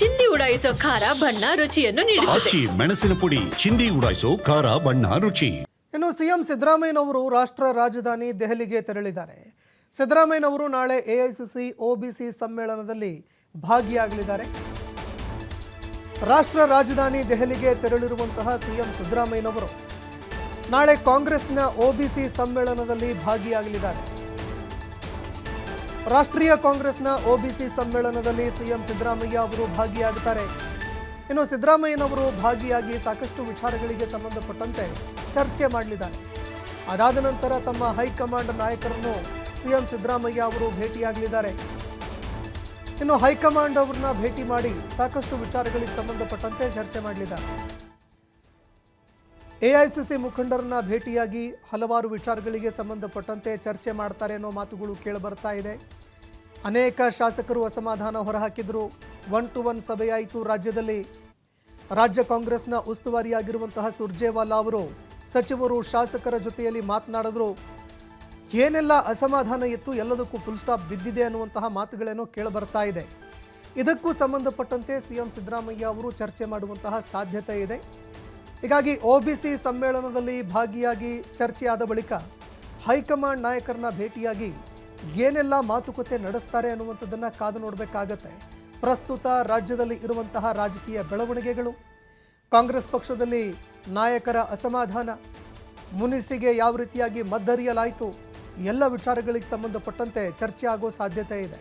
ಚಿಂದಿ ಉಡಾಯಿಸೋ ಖಾರ ಬಣ್ಣ ರುಚಿಯನ್ನು ನೀಡುತ್ತದೆ. ಮೆಣಸಿನ ಪುಡಿ ಚಿಂದಿ ಉಡಾಯಿಸೋ ಖಾರ ಬಣ್ಣ ರುಚಿ. ಇನ್ನು ಸಿಎಂ ಸಿದ್ದರಾಮಯ್ಯನವರು ರಾಷ್ಟ್ರ ರಾಜಧಾನಿ ದೆಹಲಿಗೆ ತೆರಳಿದ್ದಾರೆ. ಸಿದ್ದರಾಮಯ್ಯನವರು ನಾಳೆ ಎಐಸಿಸಿ ಒಬಿಸಿ ಸಮ್ಮೇಳನದಲ್ಲಿ ಭಾಗಿಯಾಗಲಿದ್ದಾರೆ. ರಾಷ್ಟ್ರ ರಾಜಧಾನಿ ದೆಹಲಿಗೆ ತೆರಳಿರುವಂತಹ ಸಿಎಂ ಸಿದ್ದರಾಮಯ್ಯನವರು ನಾಳೆ ಕಾಂಗ್ರೆಸ್ನ ಒಬಿಸಿ ಸಮ್ಮೇಳನದಲ್ಲಿ ಭಾಗಿಯಾಗಲಿದ್ದಾರೆ. ರಾಷ್ಟ್ರೀಯ ಕಾಂಗ್ರೆಸ್ನ ಒಬಿಸಿ ಸಮ್ಮೇಳನದಲ್ಲಿ ಸಿಎಂ ಸಿದ್ದರಾಮಯ್ಯ ಅವರು ಭಾಗಿಯಾಗುತ್ತಾರೆ. ಇನ್ನು ಸಿದ್ದರಾಮಯ್ಯನವರು ಭಾಗಿಯಾಗಿ ಸಾಕಷ್ಟು ವಿಚಾರಗಳಿಗೆ ಸಂಬಂಧಪಟ್ಟಂತೆ ಚರ್ಚೆ ಮಾಡಲಿದ್ದಾರೆ. ಅದಾದ ನಂತರ ತಮ್ಮ ಹೈಕಮಾಂಡ್ ನಾಯಕರನ್ನು ಸಿಎಂ ಸಿದ್ದರಾಮಯ್ಯ ಅವರು ಭೇಟಿಯಾಗಲಿದ್ದಾರೆ. ಇನ್ನು ಹೈಕಮಾಂಡ್ ಅವರನ್ನ ಭೇಟಿ ಮಾಡಿ ಸಾಕಷ್ಟು ವಿಚಾರಗಳಿಗೆ ಸಂಬಂಧಪಟ್ಟಂತೆ ಚರ್ಚೆ ಮಾಡಲಿದ್ದಾರೆ. ಎಐಸಿಸಿ ಮುಖಂಡರನ್ನ ಭೇಟಿಯಾಗಿ ಹಲವಾರು ವಿಚಾರಗಳಿಗೆ ಸಂಬಂಧಪಟ್ಟಂತೆ ಚರ್ಚೆ ಮಾಡ್ತಾರೆ ಅನ್ನೋ ಮಾತುಗಳು ಕೇಳಿಬರ್ತಾ ಇದೆ. ಅನೇಕ ಶಾಸಕರು ಅಸಮಾಧಾನ ಹೊರಹಾಕಿದ್ರು. 1-to-1 ಸಭೆಯಾಯಿತು. ರಾಜ್ಯದಲ್ಲಿ ರಾಜ್ಯ ಕಾಂಗ್ರೆಸ್ನ ಉಸ್ತುವಾರಿಯಾಗಿರುವಂತಹ ಸುರ್ಜೇವಾಲಾ ಅವರು ಸಚಿವರು ಶಾಸಕರ ಜೊತೆಯಲ್ಲಿ ಮಾತನಾಡಿದ್ರು. ಏನೆಲ್ಲ ಅಸಮಾಧಾನ ಇತ್ತು ಎಲ್ಲದಕ್ಕೂ ಫುಲ್ ಸ್ಟಾಪ್ ಬಿದ್ದಿದೆ ಅನ್ನುವಂತಹ ಮಾತುಗಳೇನೋ ಕೇಳಿಬರ್ತಾ ಇದೆ. ಇದಕ್ಕೂ ಸಂಬಂಧಪಟ್ಟಂತೆ ಸಿಎಂ ಸಿದ್ದರಾಮಯ್ಯ ಅವರು ಚರ್ಚೆ ಮಾಡುವಂತಹ ಸಾಧ್ಯತೆ ಇದೆ. ಹೀಗಾಗಿ ಒಬಿಸಿ ಸಮ್ಮೇಳನದಲ್ಲಿ ಭಾಗಿಯಾಗಿ ಚರ್ಚೆಯಾದ ಬಳಿಕ ಹೈಕಮಾಂಡ್ ನಾಯಕರನ್ನ ಭೇಟಿಯಾಗಿ ಏನೆಲ್ಲ ಮಾತುಕತೆ ನಡೆಸ್ತಾರೆ ಅನ್ನುವಂಥದ್ದನ್ನು ಕಾದು ನೋಡಬೇಕಾಗತ್ತೆ. ಪ್ರಸ್ತುತ ರಾಜ್ಯದಲ್ಲಿ ಇರುವಂತಹ ರಾಜಕೀಯ ಬೆಳವಣಿಗೆಗಳು, ಕಾಂಗ್ರೆಸ್ ಪಕ್ಷದಲ್ಲಿ ನಾಯಕರ ಅಸಮಾಧಾನ, ಮುನಿಸಿಗೆ ಯಾವ ರೀತಿಯಾಗಿ ಮದ್ದರಿಯಲಾಯಿತು, ಎಲ್ಲ ವಿಚಾರಗಳಿಗೆ ಸಂಬಂಧಪಟ್ಟಂತೆ ಚರ್ಚೆ ಆಗೋ ಸಾಧ್ಯತೆ ಇದೆ.